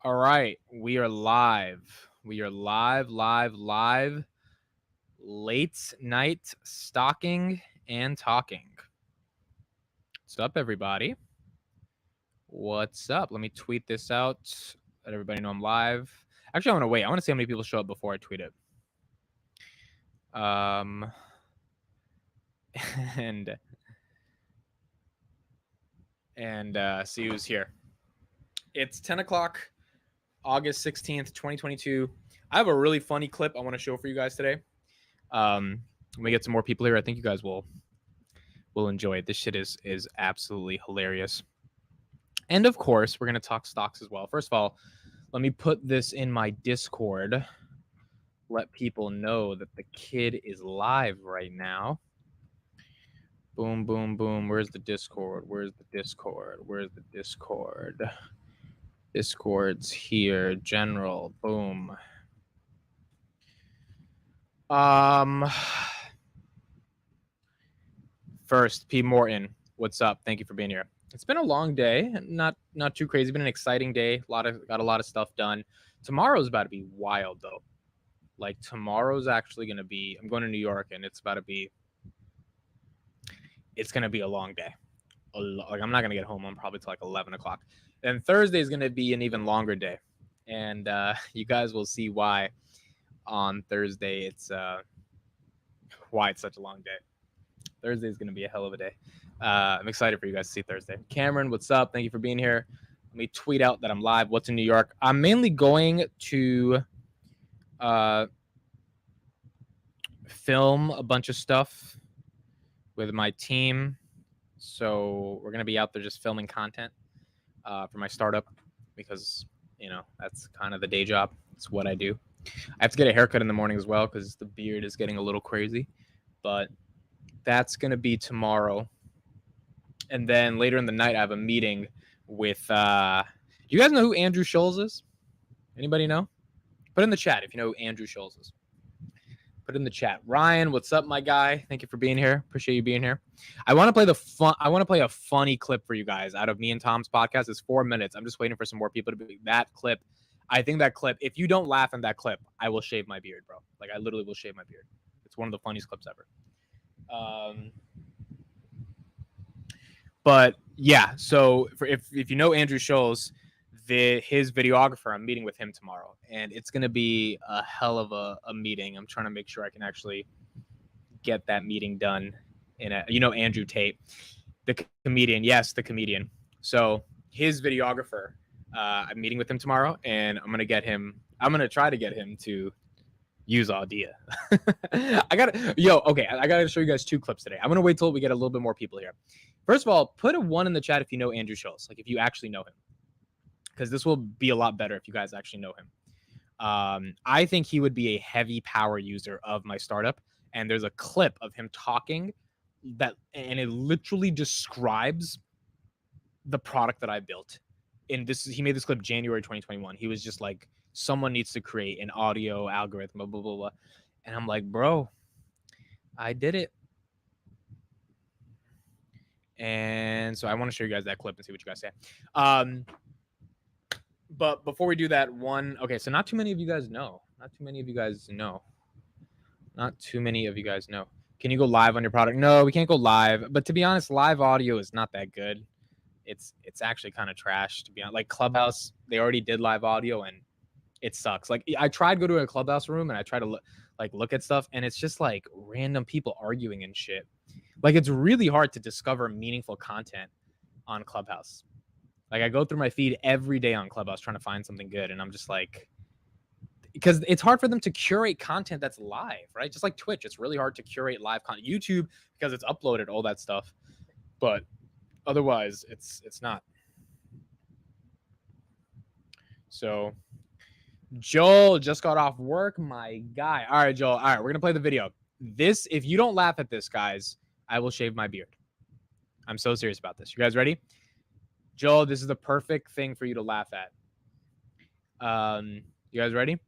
All right, we are live. We are live. Late night stalking and talking. What's up, everybody? What's up? Let me tweet this out. Let everybody know I'm live. Actually, I want to wait. I want to see how many people show up before I tweet it. And see who's here. It's 10 o'clock, August 16th, 2022. I have a really funny clip I want to show for you guys today. When we get some more people here, I think you guys will enjoy it. This shit is absolutely hilarious. And of course, we're going to talk stocks as well. First of all, let me put this in my Discord. Let people know that the kid is live right now. Boom, boom, boom. Where's the Discord? Where's the Discord? Where's the Discord? Discord's here. General. Boom. First, P. Morton. What's up? Thank you for being here. It's been a long day, not too crazy. Been an exciting day. Got a lot of stuff done. Tomorrow's about to be wild though. Like tomorrow's actually gonna be. I'm going to New York, and it's about to be. It's gonna be a long day. Like I'm not gonna get home on probably till like 11 o'clock. And Thursday is gonna be an even longer day, and you guys will see why on Thursday. It's why it's such a long day. Thursday is gonna be a hell of a day. I'm excited for you guys to see Thursday. Cameron, what's up? Thank you for being here. Let me tweet out that I'm live. What's in New York? I'm mainly going to film a bunch of stuff with my team. So we're going to be out there just filming content for my startup because, that's kind of the day job. It's what I do. I have to get a haircut in the morning as well because the beard is getting a little crazy. But that's going to be tomorrow. And then later in the night, I have a meeting with. Do you guys know who Andrew Scholes is? Anybody know? Put in the chat if you know who Andrew Scholes is. Put in the chat. Ryan, what's up, my guy? Thank you for being here. Appreciate you being here. I want to play a funny clip for you guys out of me and Tom's podcast. It's 4 minutes. I'm just waiting for some more people to be that clip. I think that clip. If you don't laugh in that clip, I will shave my beard, bro. Like I literally will shave my beard. It's one of the funniest clips ever. But yeah, so if you know Andrew Scholes, his videographer, I'm meeting with him tomorrow, and it's gonna be a hell of a meeting. I'm trying to make sure I can actually get that meeting done. Andrew Tate, the comedian. Yes, the comedian. So his videographer, I'm meeting with him tomorrow, and I'm gonna try to get him to use Audia. I gotta show you guys 2 clips today. I'm gonna wait till we get a little bit more people here. First of all, put a 1 in the chat if you know Andrew Scholes, like if you actually know him, because this will be a lot better if you guys actually know him. I think he would be a heavy power user of my startup, and there's a clip of him talking and it literally describes the product that I built. He made this clip January 2021. He was just like, someone needs to create an audio algorithm, blah, blah, blah, blah. And I'm like, bro, I did it. And so I want to show you guys that clip and see what you guys say. But before we do that, so not too many of you guys know. Can you go live on your product? No, we can't go live. But to be honest, live audio is not that good. It's actually kind of trash, to be honest. Like Clubhouse, they already did live audio and it sucks. Like I tried to go to a Clubhouse room and I try to look at stuff, and it's just like random people arguing and shit. Like it's really hard to discover meaningful content on Clubhouse. Like I go through my feed every day on Clubhouse trying to find something good, and I'm just like, because it's hard for them to curate content that's live, right? Just like Twitch, it's really hard to curate live content. YouTube, because it's uploaded, all that stuff, but otherwise it's not. So Joel just got off work, my guy. All right, Joel. All right, we're gonna play the video. If you don't laugh at this, guys, I will shave my beard. I'm so serious about this. You guys ready? Joel, this is the perfect thing for you to laugh at. You guys ready?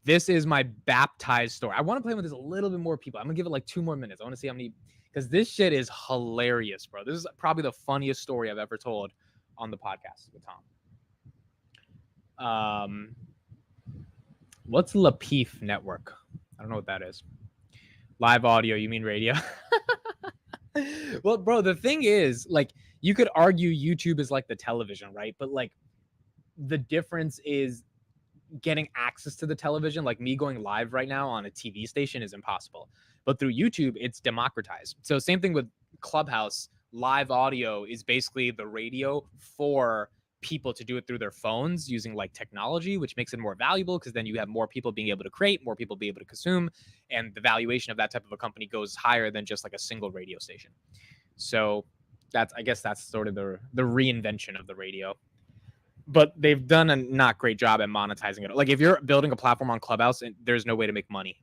This is my baptized story. I want to play with this a little bit more people. I'm gonna give it like 2 more minutes. I want to see how many, because this shit is hilarious, bro. This is probably the funniest story I've ever told on the podcast with Tom. What's Lapeef Network? I don't know what that is. Live audio, you mean radio? Well, bro, the thing is, like, you could argue YouTube is like the television, right? But like, the difference is getting access to the television. Like me going live right now on a TV station is impossible, but through YouTube, it's democratized. So same thing with Clubhouse. Live audio is basically the radio for people to do it through their phones using like technology, which makes it more valuable because then you have more people being able to create, more people be able to consume, and the valuation of that type of a company goes higher than just like a single radio station. So I guess that's sort of the reinvention of the radio. But they've done a not great job at monetizing it. Like if you're building a platform on Clubhouse, there's no way to make money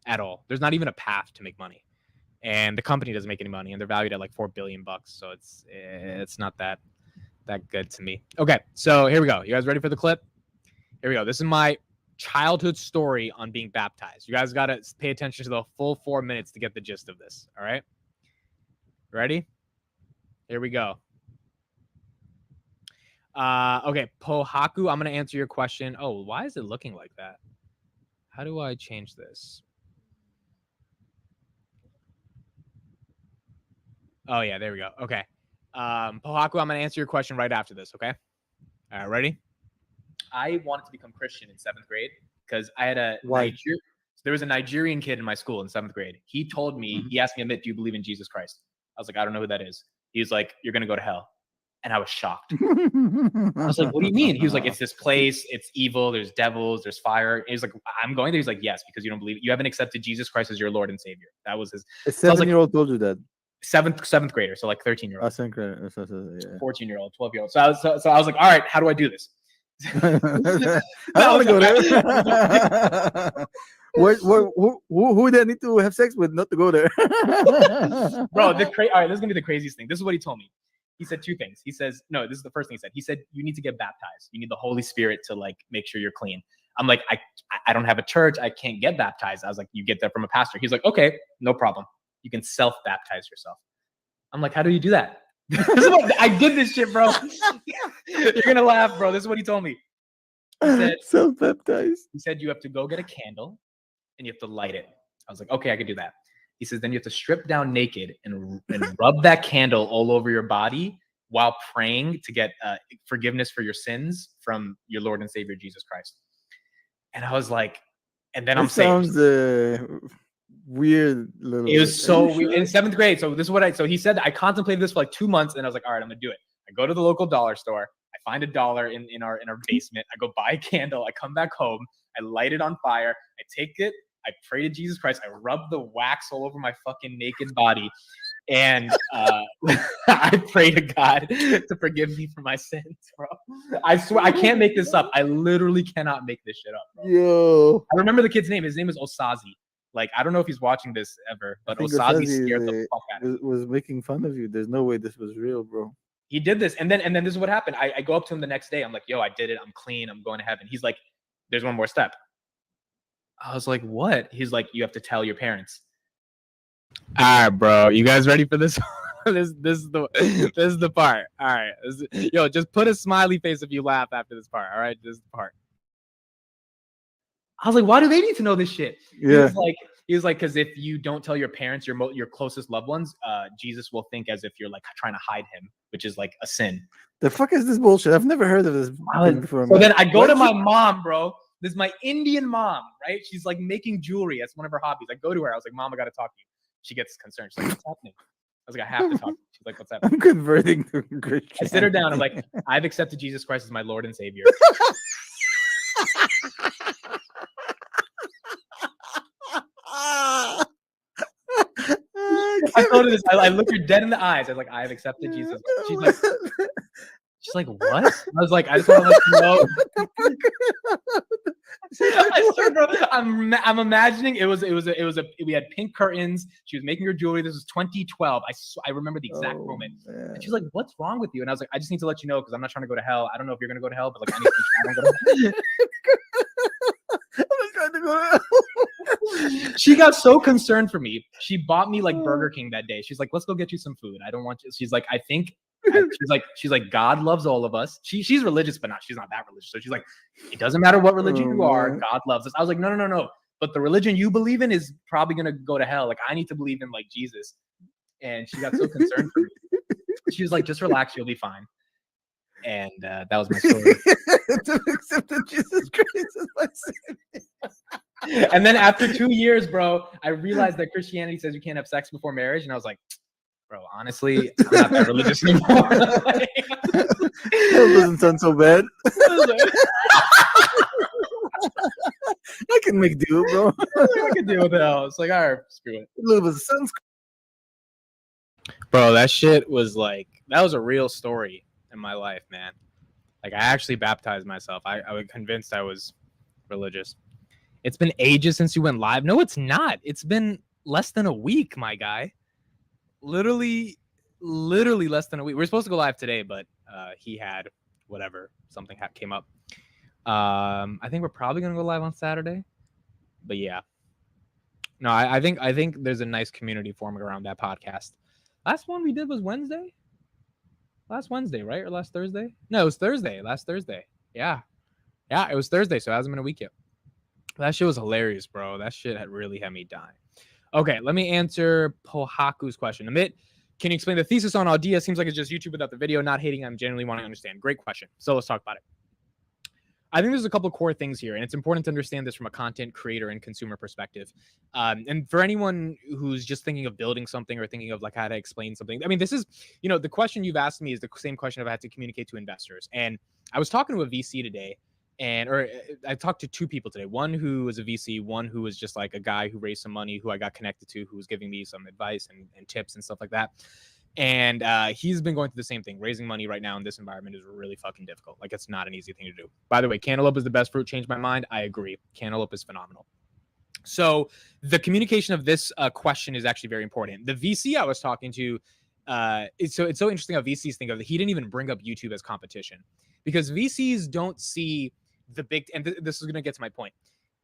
at all. There's not even a path to make money, and the company doesn't make any money, and they're valued at like $4 billion. So it's not that good to me. Okay, so here we go. You guys ready for the clip? Here we go. This is my childhood story on being baptized. You guys got to pay attention to the full 4 minutes to get the gist of this. All right, ready? Here we go. Okay, Pohaku, I'm going to answer your question. Oh, why is it looking like that? How do I change this? Oh, yeah, there we go. Okay. Pohaku, I'm going to answer your question right after this, okay? All right, ready? I wanted to become Christian in 7th grade because I had there was a Nigerian kid in my school in 7th grade. He told me, he asked me, Amit, do you believe in Jesus Christ? I was like, I don't know who that is. He was like, you're going to go to hell. And I was shocked. I was like, what do you mean? He was like, it's this place. It's evil. There's devils. There's fire. And he's like, I'm going there. He's like, yes, because you don't believe it. You haven't accepted Jesus Christ as your Lord and Savior. That was his. A 7-year-old told you that. Seventh grader. So like 13-year-old. 7th grader. 14-year-old, 12-year-old. So I was like, all right, how do I do this? I don't want to go there. Who they need to have sex with not to go there? Bro, all right, this is going to be the craziest thing. This is what he told me. He said 2 things. He says, no, this is the first thing he said. He said, you need to get baptized. You need the Holy Spirit to like make sure you're clean. I'm like, I don't have a church. I can't get baptized. I was like, you get that from a pastor. He's like, okay, no problem. You can self-baptize yourself. I'm like, how do you do that? I did this shit, bro. You're going to laugh, bro. This is what he told me. He said, self-baptized. He said, you have to go get a candle and you have to light it. I was like, okay, I could do that. He says, then you have to strip down naked and rub that candle all over your body while praying to get forgiveness for your sins from your Lord and Savior, Jesus Christ. And I was like, and then I'm saying, sounds weird. It was so weird in 7th grade. So this is what so he said, I contemplated this for like 2 months and I was like, all right, I'm gonna do it. I go to the local dollar store. I find $1 in our basement. I go buy a candle. I come back home. I light it on fire. I take it. I pray to Jesus Christ. I rub the wax all over my fucking naked body. And I pray to God to forgive me for my sins, bro. I swear, I can't make this up. I literally cannot make this shit up, bro. Yo. I remember the kid's name. His name is Osazi. Like, I don't know if he's watching this ever, but Osazi scared the fuck out of me. Was making fun of you. There's no way this was real, bro. He did this. And then this is what happened. I go up to him the next day. I'm like, yo, I did it. I'm clean. I'm going to heaven. He's like, there's one more step. I was like, what? He's like, you have to tell your parents. All right, bro. You guys ready for this? this is the part. All right. Yo, just put a smiley face if you laugh after this part. All right, this is the part. I was like, why do they need to know this shit? Yeah. He was like, because if you don't tell your parents, your closest loved ones, Jesus will think as if you're like trying to hide him, which is like a sin. The fuck is this bullshit? I've never heard of this before. So then I go to my mom, bro. This is my Indian mom, right? She's like making jewelry. That's one of her hobbies. I go to her. I was like, Mom, I got to talk to you. She gets concerned. She's like, what's happening? I was like, I have to talk to you. She's like, what's happening? I'm converting to Christian. I sit her down. I'm like, I've accepted Jesus Christ as my Lord and Savior. I told her this. I looked her dead in the eyes. I was like, I have accepted Jesus. She's like, what? I was like, I just want to let you know. I swear, bro, I'm imagining we had pink curtains. She was making her jewelry. This was 2012. I remember the exact moment. Man. And she's like, what's wrong with you? And I was like, I just need to let you know because I'm not trying to go to hell. I don't know if you're gonna go to hell, but like, I need to go to hell. I'm trying to go to hell. She got so concerned for me. She bought me like Burger King that day. She's like, let's go get you some food. I don't want you. She's like, I think She's like, God loves all of us. She's religious, but she's not that religious. So she's like, it doesn't matter what religion you are, God loves us. I was like, no. But the religion you believe in is probably gonna go to hell. Like, I need to believe in like Jesus. And she got so concerned for me. She was like, just relax, you'll be fine. And that was my story. To accept that Jesus Christ is my savior. And then after 2 years, bro, I realized that Christianity says you can't have sex before marriage. And I was like, bro, honestly, I'm not that religious anymore. That doesn't sound so bad. I can make do, bro. I can deal with hell. It's like, all right, screw it. A little bit of sunscreen. Bro, that shit was like, that was a real story in my life, man. Like, I actually baptized myself. I was convinced I was religious. It's been ages since you went live. No, it's not. It's been less than a week, my guy. Literally less than a week. We were supposed to go live today, but he had whatever, something came up. I think we're probably gonna go live on Saturday, but yeah. No, I think there's a nice community forming around that podcast. Last one we did was Wednesday. Last Wednesday, right? Or last Thursday? No, it was Thursday. Last Thursday. Yeah, it was Thursday, so it hasn't been a week yet. That shit was hilarious, bro. That shit had really had me dying. Okay, let me answer Pohaku's question. Amit, can you explain the thesis on Audia? Seems like it's just YouTube without the video. Not hating, I'm genuinely wanting to understand. Great question. So let's talk about it. I think there's a couple of core things here, and it's important to understand this from a content creator and consumer perspective. And for anyone who's just thinking of building something or thinking of like how to explain something, I mean, this is, the question you've asked me is the same question I've had to communicate to investors. And I was talking to a VC today, or I talked to two people today. One who was a VC, one who was just like a guy who raised some money, who I got connected to, who was giving me some advice and tips and stuff like that. And he's been going through the same thing. Raising money right now in this environment is really fucking difficult. Like, it's not an easy thing to do. By the way, cantaloupe is the best fruit. Changed my mind. I agree. Cantaloupe is phenomenal. So the communication of this question is actually very important. The VC I was talking to, it's so interesting how VCs think of it. He didn't even bring up YouTube as competition, because VCs don't see the big, and this is going to get to my point.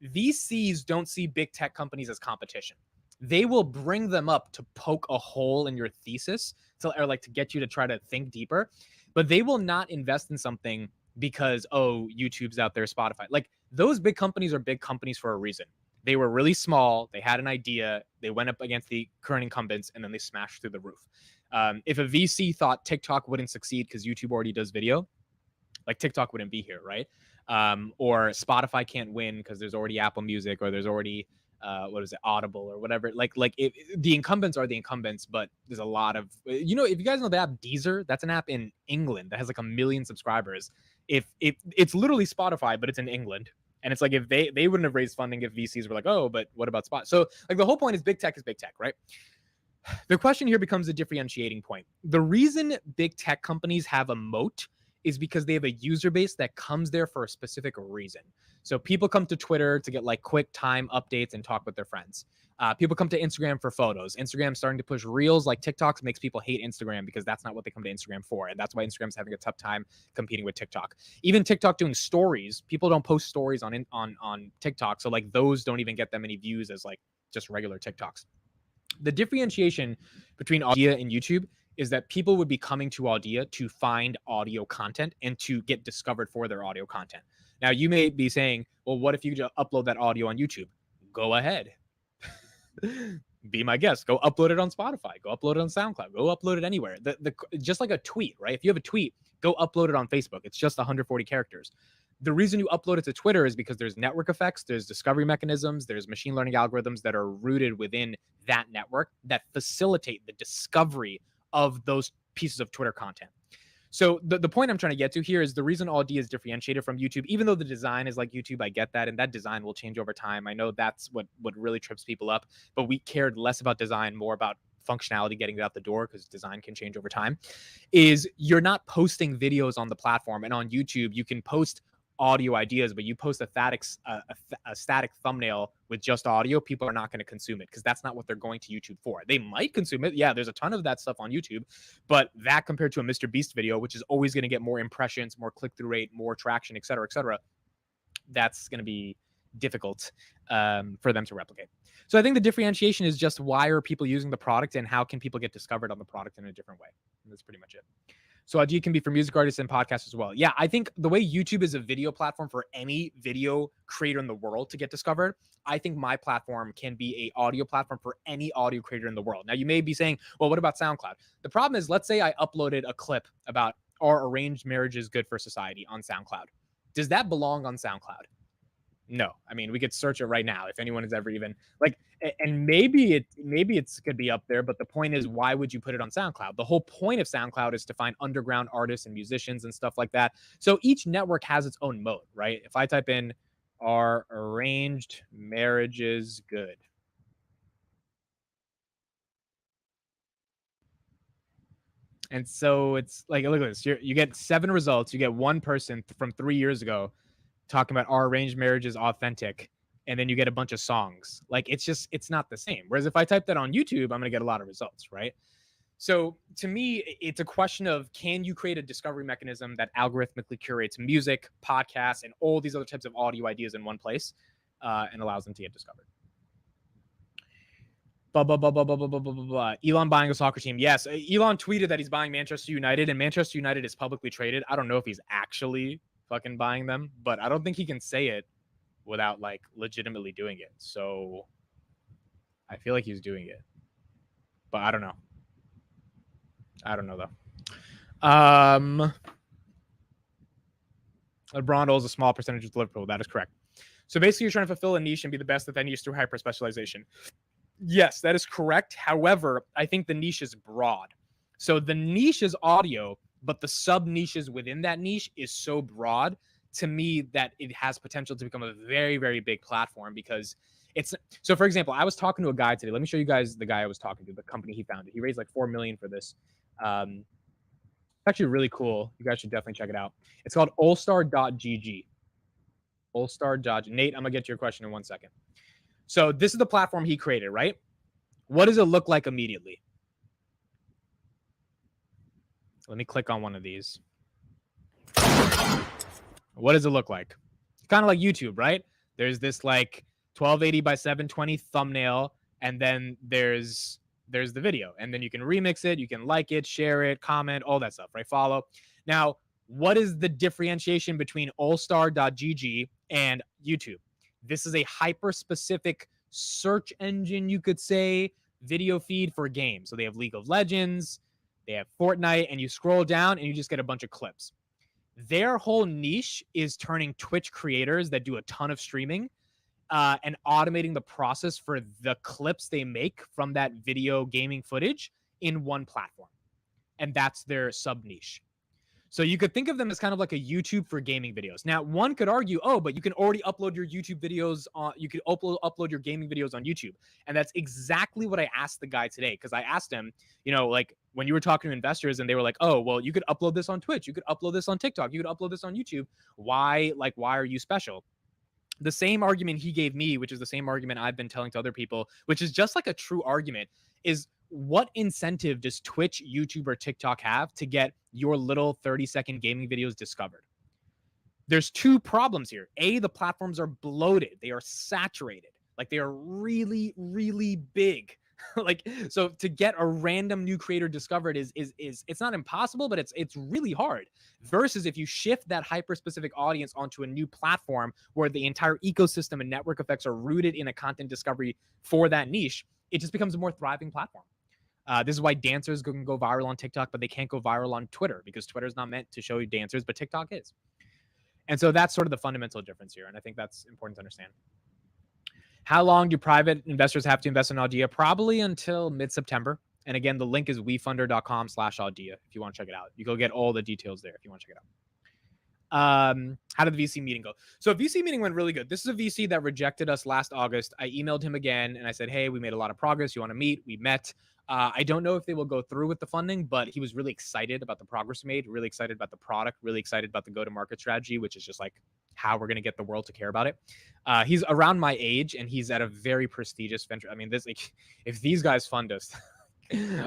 VCs don't see big tech companies as competition. They will bring them up to poke a hole in your thesis, or like to get you to try to think deeper, but they will not invest in something because, oh, YouTube's out there, Spotify. Like, those big companies are big companies for a reason. They were really small. They had an idea. They went up against the current incumbents, and then they smashed through the roof. If a VC thought TikTok wouldn't succeed because YouTube already does video, like, TikTok wouldn't be here, right? Or Spotify can't win because there's already Apple Music, or there's already Audible or whatever. The incumbents are the incumbents, but there's a lot of, if you guys know the app Deezer, that's an app in England that has like 1 million subscribers. If it's literally Spotify, but it's in England. And it's like, if they wouldn't have raised funding if VCs were like, oh, but what about Spot? So like, the whole point is big tech is big tech, right? The question here becomes a differentiating point. The reason big tech companies have a moat is because they have a user base that comes there for a specific reason. So people come to Twitter to get like quick time updates and talk with their friends. People come to Instagram for photos. Instagram's starting to push reels. Like, TikToks makes people hate Instagram because that's not what they come to Instagram for. And that's why Instagram's having a tough time competing with TikTok. Even TikTok doing stories, people don't post stories on TikTok. So like, those don't even get that many views as like just regular TikToks. The differentiation between Audia and YouTube is that people would be coming to Audia to find audio content and to get discovered for their audio content. Now, you may be saying, well, what if you just upload that audio on YouTube? Go ahead. Be my guest. Go upload it on Spotify. Go upload it on SoundCloud. Go upload it anywhere. Just like a tweet, right? If you have a tweet, go upload it on Facebook. It's just 140 characters. The reason you upload it to Twitter is because there's network effects, there's discovery mechanisms, there's machine learning algorithms that are rooted within that network that facilitate the discovery of those pieces of Twitter content. So the point I'm trying to get to here is the reason Audia is differentiated from YouTube, even though the design is like YouTube, I get that, and that design will change over time. I know that's what really trips people up, but we cared less about design, more about functionality, getting it out the door, because design can change over time. Is you're not posting videos on the platform, and on YouTube you can post audio ideas, but you post a static thumbnail with just audio, people are not going to consume it because that's not what they're going to YouTube for. They might consume it. Yeah, there's a ton of that stuff on YouTube, but that compared to a Mr. Beast video, which is always going to get more impressions, more click-through rate, more traction, et cetera, that's going to be difficult for them to replicate. So I think the differentiation is just, why are people using the product and how can people get discovered on the product in a different way? And that's pretty much it. So Audia can be for music artists and podcasts as well. Yeah, I think the way YouTube is a video platform for any video creator in the world to get discovered, I think my platform can be a audio platform for any audio creator in the world. Now, you may be saying, well, what about SoundCloud? The problem is, let's say I uploaded a clip about are arranged marriages good for society on SoundCloud. Does that belong on SoundCloud? No. I mean, we could search it right now if anyone has ever even like, and maybe it's could be up there, but the point is, why would you put it on SoundCloud? The whole point of SoundCloud is to find underground artists and musicians and stuff like that. So each network has its own mode, right? If I type in are arranged marriages good? And so it's like, look at this. You get 7 results. You get one person from 3 years ago talking about our arranged marriage is authentic, and then you get a bunch of songs. Like, it's not the same. Whereas if I type that on YouTube, I'm gonna get a lot of results, right? So to me, it's a question of, can you create a discovery mechanism that algorithmically curates music, podcasts, and all these other types of audio ideas in one place, and allows them to get discovered. Elon buying a soccer team. Yes, Elon tweeted that he's buying Manchester United, and Manchester United is publicly traded. I don't know if he's actually fucking buying them, but I don't think he can say it without like legitimately doing it. So I feel like he's doing it, but I don't know. Though. LeBron owes a small percentage of Liverpool. That is correct. So basically, you're trying to fulfill a niche and be the best at that niche through hyper specialization. Yes, that is correct. However, I think the niche is broad. So the niche is audio, but the sub niches within that niche is so broad to me that it has potential to become a very, very big platform, because it's so. For example, I was talking to a guy today. Let me show you guys the guy I was talking to, the company he founded. He raised like $4 million for this. It's actually really cool. You guys should definitely check it out. It's called allstar.gg. Allstar.gg. Nate, I'm gonna get to your question in 1 second. So this is the platform he created, right? What does it look like immediately? Let me click on one of these. What does it look like? Kind of like YouTube, right? There's this like 1280 by 720 thumbnail, and then there's the video, and then you can remix it, you can like it, share it, comment, all that stuff, right? Follow. Now, what is the differentiation between allstar.gg and YouTube? This is a hyper-specific search engine, you could say, video feed for games. So they have League of Legends, they have Fortnite, and you scroll down and you just get a bunch of clips. Their whole niche is turning Twitch creators that do a ton of streaming and automating the process for the clips they make from that video gaming footage in one platform. And that's their sub niche. So you could think of them as kind of like a YouTube for gaming videos. Now, one could argue, oh, but you can already upload your YouTube videos on, you could upload your gaming videos on YouTube. And that's exactly what I asked the guy today. Because I asked him, you know, like when you were talking to investors and they were like, oh, well, you could upload this on Twitch, you could upload this on TikTok, you could upload this on YouTube. Why are you special? The same argument he gave me, which is the same argument I've been telling to other people, which is just like a true argument, is what incentive does Twitch, YouTube, or TikTok have to get your little 30-second gaming videos discovered? There's 2 problems here. A, the platforms are bloated. They are saturated. Like, they are really, really big. Like, so to get a random new creator discovered is it's not impossible, but it's really hard. Versus if you shift that hyper-specific audience onto a new platform where the entire ecosystem and network effects are rooted in a content discovery for that niche, it just becomes a more thriving platform. This is why dancers can go viral on TikTok, but they can't go viral on Twitter, because Twitter is not meant to show you dancers, but TikTok is. And so that's sort of the fundamental difference here. And I think that's important to understand. How long do private investors have to invest in Audia? Probably until mid-September. And again, the link is wefunder.com/Audia if you want to check it out. You go get all the details there if you want to check it out. How did the VC meeting go? So VC meeting went really good. This is a VC that rejected us last August. I emailed him again and I said, hey, we made a lot of progress. You want to meet? We met. I don't know if they will go through with the funding, but he was really excited about the progress we made, really excited about the product, really excited about the go-to-market strategy, which is just like how we're going to get the world to care about it. He's around my age and he's at a very prestigious venture. I mean, this, like, if these guys fund us,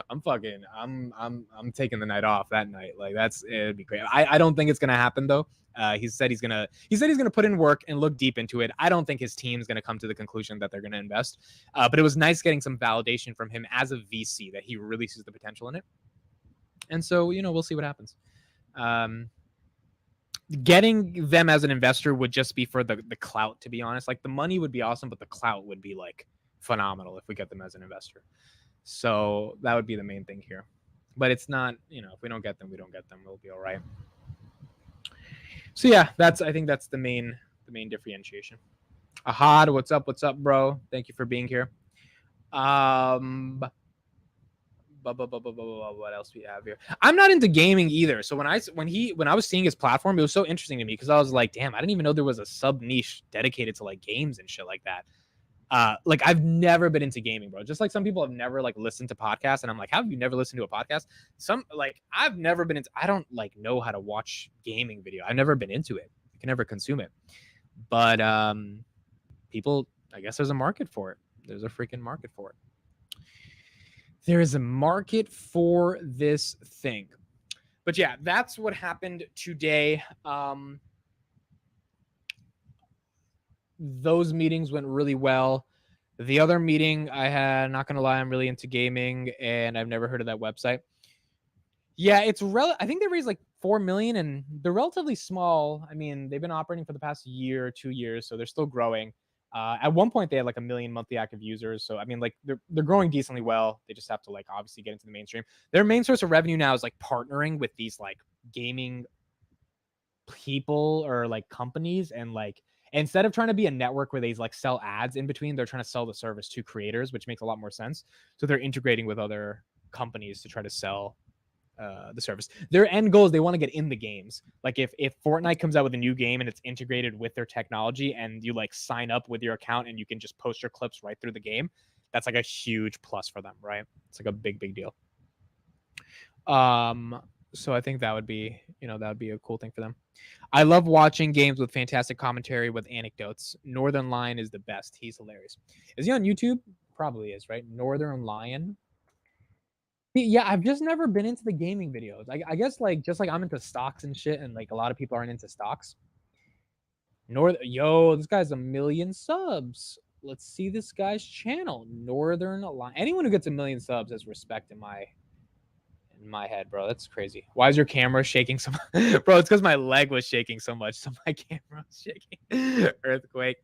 I'm taking the night off that night. Like, it'd be great. I don't think it's gonna happen though. He said he's gonna put in work and look deep into it. I don't think his team's gonna come to the conclusion that they're gonna invest. But it was nice getting some validation from him as a VC that he really sees the potential in it. And so, you know, we'll see what happens. Getting them as an investor would just be for the clout, to be honest. Like the money would be awesome, but the clout would be like phenomenal if we get them as an investor. So that would be the main thing here. But it's not, you know, if we don't get them, we don't get them. We'll be all right. So yeah, I think that's the main differentiation. Ahad, what's up? What's up, bro? Thank you for being here. What else do we have here? I'm not into gaming either. So when I was seeing his platform, it was so interesting to me because I was like, damn, I didn't even know there was a sub niche dedicated to like games and shit like that. Like I've never been into gaming, bro. Just like some people have never like listened to podcasts, and I'm like, how have you never listened to a podcast? Some like I've never been into. I don't like know how to watch gaming video. I've never been into it. I can never consume it. But people, I guess there's a market for it. There's a freaking market for it. There is a market for this thing. But yeah, that's what happened today. Those meetings went really well. The other meeting I had, not gonna lie, I'm really into gaming and I've never heard of that website. Yeah, it's I think they raised like 4 million and they're relatively small. I mean, they've been operating for the past year or 2 years, so they're still growing. At one point they had like 1 million monthly active users. So I mean, like they're growing decently well. They just have to like obviously get into the mainstream. Their main source of revenue now is like partnering with these like gaming people or like companies, and like instead of trying to be a network where they like sell ads in between, they're trying to sell the service to creators, which makes a lot more sense. So they're integrating with other companies to try to sell the service. Their end goal is they want to get in the games. Like if Fortnite comes out with a new game and it's integrated with their technology and you like sign up with your account and you can just post your clips right through the game, that's like a huge plus for them, right? It's like a big deal. So I think that would be, that would be a cool thing for them. I love watching games with fantastic commentary with anecdotes. Northern Lion is the best. He's hilarious. Is he on YouTube? Probably is, right? Northern Lion. Yeah, I've just never been into the gaming videos. I guess like just like I'm into stocks and shit, and like a lot of people aren't into stocks. Yo, this guy's 1 million subs. Let's see this guy's channel. Northern Lion. Anyone who gets 1 million subs has respect in my head, bro. That's crazy. Why is your camera shaking so much? Bro, it's because my leg was shaking so much, so my camera was shaking. Earthquake.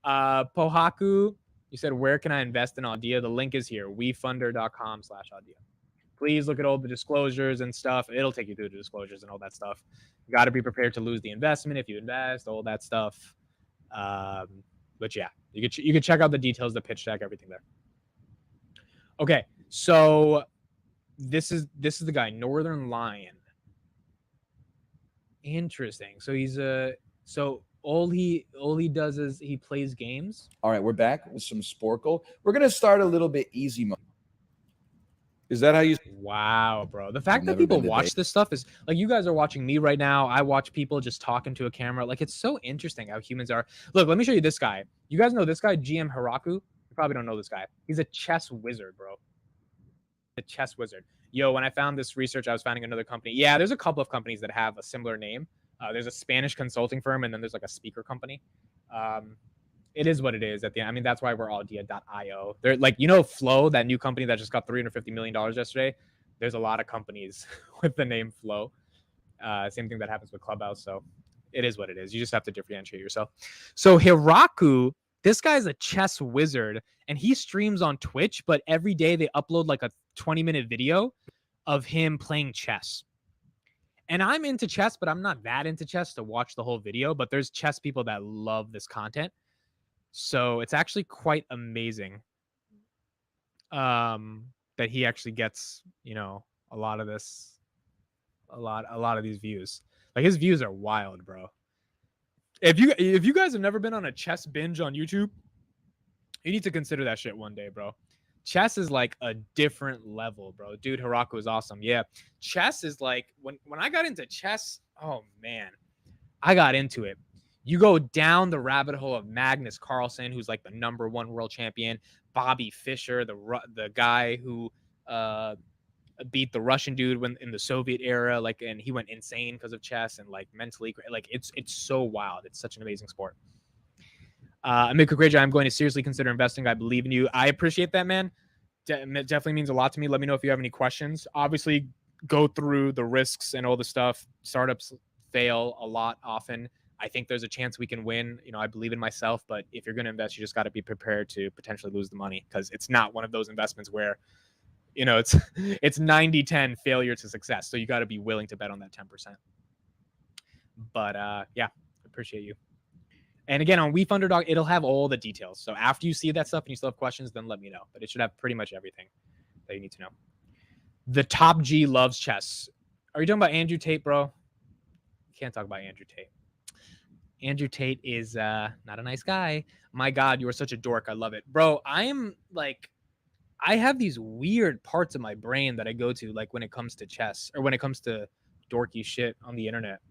Pohaku, you said, where can I invest in Audia? The link is here, wefunder.com/Audia. Please look at all the disclosures and stuff. It'll take you through the disclosures and all that stuff. You got to be prepared to lose the investment if you invest, all that stuff. But yeah, you can check out the details, the pitch deck, everything there. Okay, so this is the guy, Northern Lion. Interesting. So he's all he does is he plays games. All right, we're back with some Sporkle. We're gonna start a little bit easy mode. Is that how you? Wow, bro. The fact that people watch this stuff is like, you guys are watching me right now. I watch people just talking to a camera. Like, it's so interesting how humans are. Look, let me show you this guy. You guys know this guy, GM Hiraku? You probably don't know this guy. He's a chess wizard, bro. A chess wizard. Yo, when I found this research, I was finding another company. Yeah, there's a couple of companies that have a similar name. There's a Spanish consulting firm, and then there's like a speaker company. It is what it is at the end. I mean, that's why we're Audia.io. They're like, Flow, that new company that just got $350 million yesterday. There's a lot of companies with the name Flow. Same thing that happens with Clubhouse. So it is what it is. You just have to differentiate yourself. So Hiraku, this guy's a chess wizard, and he streams on Twitch, but every day they upload like a 20-minute video of him playing chess. And I'm into chess, but I'm not that into chess to watch the whole video. But there's chess people that love this content. So it's actually quite amazing that he actually gets, a lot of this, a lot of these views. Like, his views are wild, bro. If you guys have never been on a chess binge on YouTube, you need to consider that shit one day, bro. Chess is like a different level, bro. Dude, Hiraku is awesome. Yeah. Chess is like, when I got into chess, oh man, I got into it. You go down the rabbit hole of Magnus Carlsen, who's like the #1 world champion, Bobby Fischer, the guy who beat the Russian dude in the Soviet era, like, and he went insane because of chess and like mentally, like it's so wild. It's such an amazing sport. Amika Greja, I'm going to seriously consider investing. I believe in you. I appreciate that, man. Definitely means a lot to me. Let me know if you have any questions. Obviously, go through the risks and all the stuff. Startups fail a lot often. I think there's a chance we can win. I believe in myself, but if you're going to invest, you just got to be prepared to potentially lose the money, because it's not one of those investments where, it's 90-10 failure to success. So you got to be willing to bet on that 10%. But yeah, appreciate you. And again, on Weef Underdog, it'll have all the details. So after you see that stuff and you still have questions, then let me know. But it should have pretty much everything that you need to know. The Top G loves chess. Are you talking about Andrew Tate, bro? Can't talk about Andrew Tate. Andrew Tate is not a nice guy. My God, you are such a dork. I love it. Bro, I have these weird parts of my brain that I go to, like when it comes to chess or when it comes to dorky shit on the internet.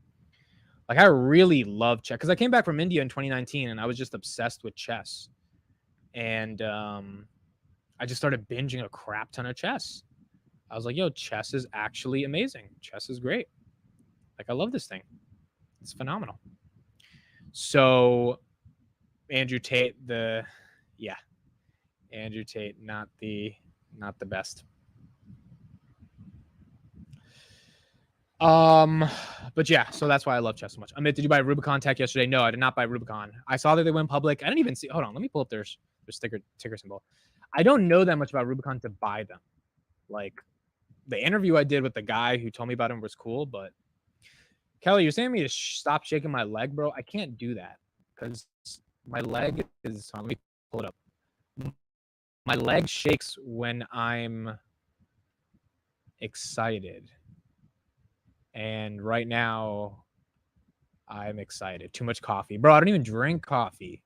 Like, I really love chess because I came back from India in 2019 and I was just obsessed with chess. And I just started binging a crap ton of chess. I was like, yo, chess is actually amazing. Chess is great. Like, I love this thing. It's phenomenal. So Andrew Tate, Andrew Tate, not the best. But yeah, so that's why I love chess so much. Amit, did you buy Rubicon Tech yesterday? No, I did not buy Rubicon. I saw that they went public. I didn't even see. Hold on, let me pull up their ticker symbol. I don't know that much about Rubicon to buy them. Like, the interview I did with the guy who told me about him was cool, but Kelly, you're saying me to stop shaking my leg, bro? I can't do that because my leg is. Let me pull it up. My leg shakes when I'm excited. And right now, I'm excited. Too much coffee. Bro, I don't even drink coffee.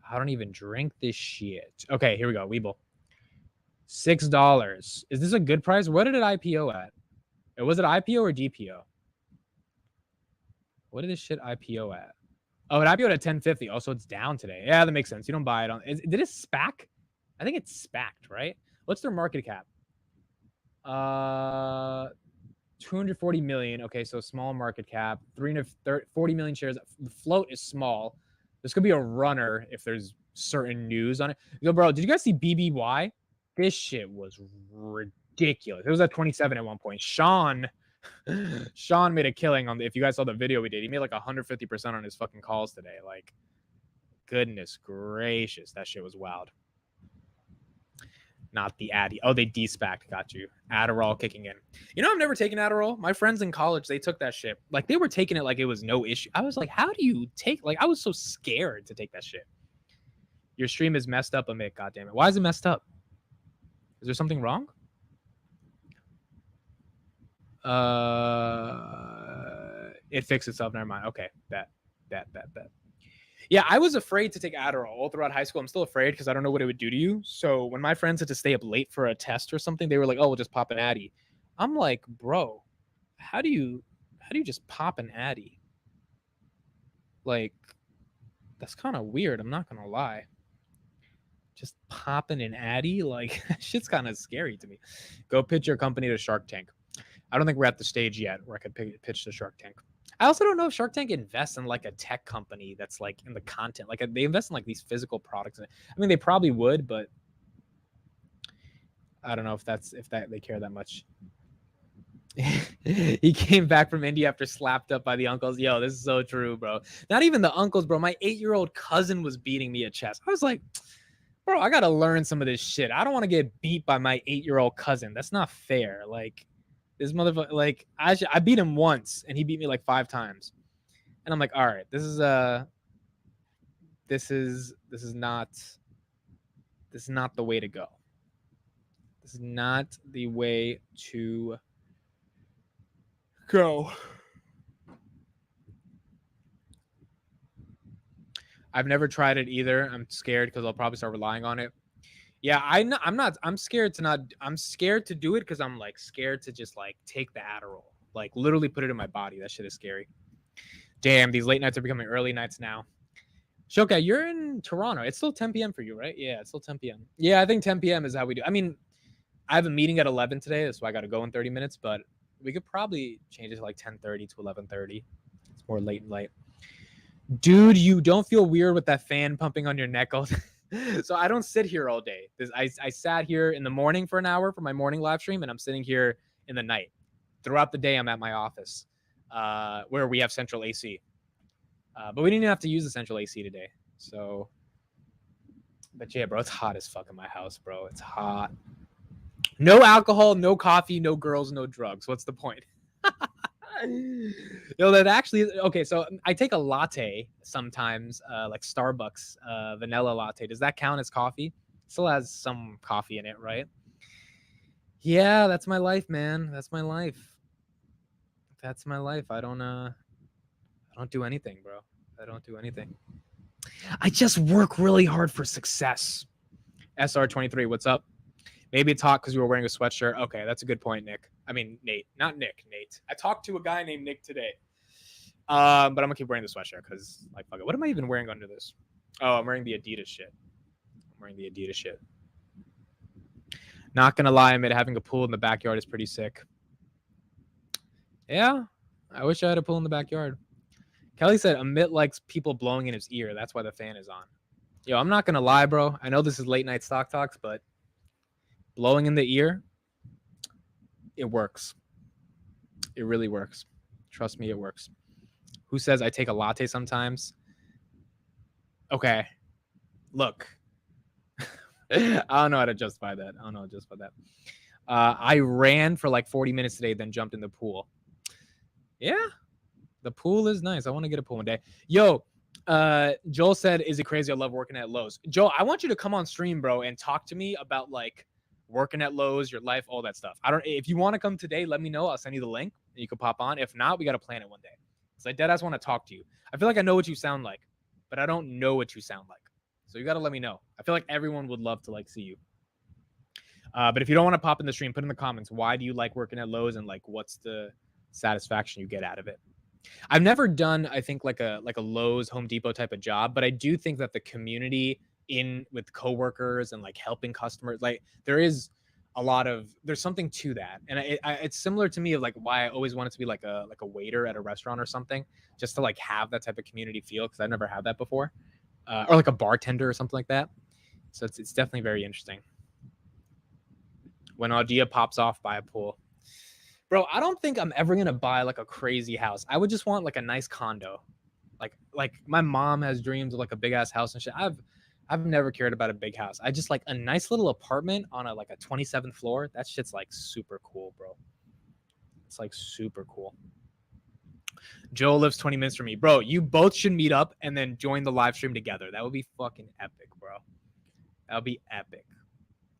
I don't even drink this shit. Okay, here we go. Weeble. $6. Is this a good price? What did it IPO at? Was it IPO or DPO? What did this shit IPO at? Oh, it IPO'd at 1050. Oh, so it's down today. Yeah, that makes sense. You don't buy it on. Did it SPAC? I think it's SPAC'd, right? What's their market cap? 240 million. Okay, so small market cap. 340 million shares. The float is small. This could be a runner if there's certain news on it. Yo, bro, did you guys see BBY? This shit was ridiculous. It was at 27 at one point. Sean made a killing on if you guys saw the video we did. He made like 150% on his fucking calls today. Like, goodness gracious, that shit was wild. Not the Addy. Oh, they de-SPAC'd. Got you. Adderall kicking in. I've never taken Adderall. My friends in college, they took that shit. Like, they were taking it like it was no issue. I was like, how do you take? Like, I was so scared to take that shit. Your stream is messed up, Amit. God damn it. Why is it messed up? Is there something wrong? It fixed itself. Never mind. Okay. Bet. Yeah, I was afraid to take Adderall all throughout high school. I'm still afraid because I don't know what it would do to you. So when my friends had to stay up late for a test or something, they were like, "Oh, we'll just pop an Addy." I'm like, bro, how do you just pop an Addy? Like, that's kind of weird. I'm not gonna lie. Just popping an Addy, like, shit's kind of scary to me. Go pitch your company to Shark Tank. I don't think we're at the stage yet where I could pitch to Shark Tank. I also don't know if Shark Tank invests in like a tech company that's like in the content. Like, they invest in like these physical products. I mean, they probably would, but I don't know if they care that much. He came back from India after slapped up by the uncles. Yo, this is so true, bro. Not even the uncles, bro. My 8-year-old cousin was beating me at chess. I was like, bro, I gotta learn some of this shit. I don't want to get beat by my 8-year-old cousin. That's not fair. Like, this motherfucker, like, I beat him once and he beat me like 5 times. And I'm like, all right, this is not the way to go. This is not the way to go. I've never tried it either. I'm scared because I'll probably start relying on it. Yeah, I'm scared to do it because I'm like scared to just like take the Adderall, like literally put it in my body. That shit is scary. Damn, these late nights are becoming early nights now. Shoka, you're in Toronto. It's still 10 p.m. for you, right? Yeah, it's still 10 p.m. Yeah, I think 10 p.m. is how we do. I mean, I have a meeting at 11 today, so I got to go in 30 minutes, but we could probably change it to like 10:30 to 11:30. It's more late and light. Dude, you don't feel weird with that fan pumping on your neck all day. So I don't sit here all day. I sat here in the morning for an hour for my morning live stream, and I'm sitting here in the night. Throughout the day, I'm at my office where we have central AC. But we didn't have to use the central AC today. So, but yeah, bro, it's hot as fuck in my house, bro. It's hot. No alcohol, no coffee, no girls, no drugs. What's the point? Yo, that actually okay. So I take a latte sometimes, like Starbucks vanilla latte. Does that count as coffee? Still has some coffee in it, right? Yeah, that's my life, man. That's my life. That's my life. I don't do anything, bro. I don't do anything. I just work really hard for success. SR23, what's up? Maybe it's hot because you were wearing a sweatshirt. Okay, that's a good point, Nick. I mean, Nate. Not Nick, Nate. I talked to a guy named Nick today. But I'm going to keep wearing the sweatshirt because, like, fuck it. What am I even wearing under this? Oh, I'm wearing the Adidas shit. Not going to lie, admit having a pool in the backyard is pretty sick. Yeah, I wish I had a pool in the backyard. Kelly said Amit likes people blowing in his ear. That's why the fan is on. Yo, I'm not going to lie, bro. I know this is late night stock talks, but blowing in the ear, it works. It really works. Trust me, it works. Who says I take a latte sometimes? Okay. Look. I don't know how to justify that. I ran for like 40 minutes today, then jumped in the pool. Yeah. The pool is nice. I want to get a pool one day. Yo, Joel said, is it crazy? I love working at Lowe's. Joel, I want you to come on stream, bro, and talk to me about like working at Lowe's, your life, all that stuff. If you want to come today, let me know. I'll send you the link and you can pop on. If not, we got to plan it one day. Because I deadass want to talk to you. I feel like I know what you sound like, but I don't know what you sound like. So you got to let me know. I feel like everyone would love to like see you. But if you don't want to pop in the stream, put in the comments, why do you like working at Lowe's and like what's the satisfaction you get out of it? I've never done, I think, like a Lowe's, Home Depot type of job, but I do think that the community with coworkers and like helping customers, like there's something to that, and it's similar to me of like why I always wanted to be like a waiter at a restaurant or something, just to like have that type of community feel, because I've never had that before, or like a bartender or something like that. So it's definitely very interesting. When Audia pops off by a pool. Bro, I don't think I'm ever gonna buy like a crazy house. I would just want like a nice condo. Like my mom has dreams of like a big ass house and shit. I've never cared about a big house. I just like a nice little apartment on a 27th floor. That shit's like super cool, bro. It's like super cool. Joe lives 20 minutes from me. Bro, you both should meet up and then join the live stream together. That would be fucking epic, bro. That would be epic.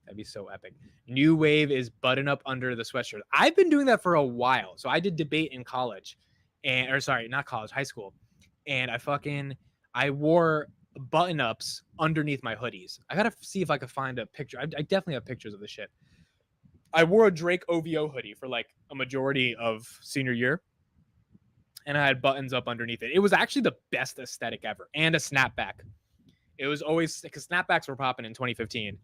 That'd be so epic. New wave is button up under the sweatshirt. I've been doing that for a while. So I did debate in college, not college, high school. And I wore button ups underneath my hoodies. I gotta see if I could find a picture. I definitely have pictures of this shit. I wore a Drake OVO hoodie for like a majority of senior year. And I had buttons up underneath it. It was actually the best aesthetic ever. And a snapback. It was always, because snapbacks were popping in 2015.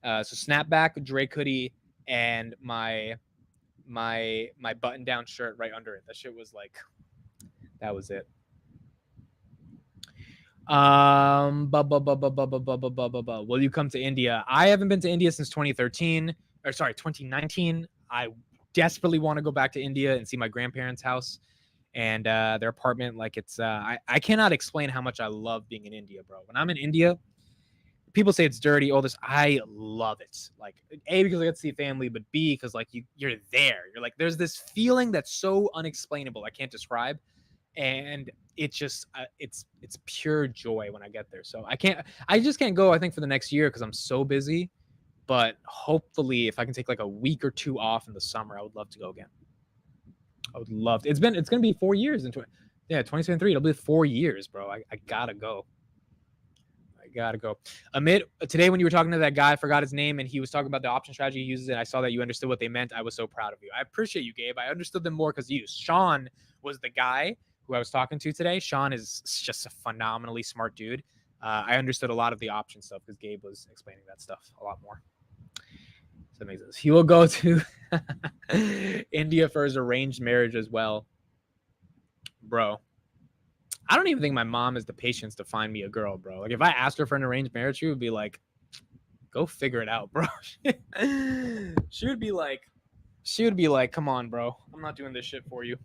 So snapback, Drake hoodie, and my button down shirt right under it. That shit was like, that was it. Will you come to India? I haven't been to India since 2019. I desperately want to go back to India and see my grandparents' house and their apartment. Like it's, I cannot explain how much I love being in India, bro. When I'm in India, people say it's dirty, all this. I love it. Like A, because I get to see family, but B, because like you're there. You're like, there's this feeling that's so unexplainable. I can't describe. And it's just, it's pure joy when I get there. So I just can't go, I think, for the next year because I'm so busy. But hopefully if I can take like a week or two off in the summer, I would love to go again. I would love to. It's going to be 4 years. 2023. It'll be 4 years, bro. I gotta go. Gotta go. Amit, today when you were talking to that guy, I forgot his name, and he was talking about the option strategy he uses, and I saw that you understood what they meant. I was so proud of you. I appreciate you, Gabe. I understood them more because you. Sean was the guy who I was talking to today. Sean is just a phenomenally smart dude. I understood a lot of the option stuff because Gabe was explaining that stuff a lot more. So that makes sense. He will go to India for his arranged marriage as well. Bro. I don't even think my mom has the patience to find me a girl, bro. Like if I asked her for an arranged marriage, she would be like, go figure it out, bro. She would be like, She would be like, "Come on, bro. I'm not doing this shit for you."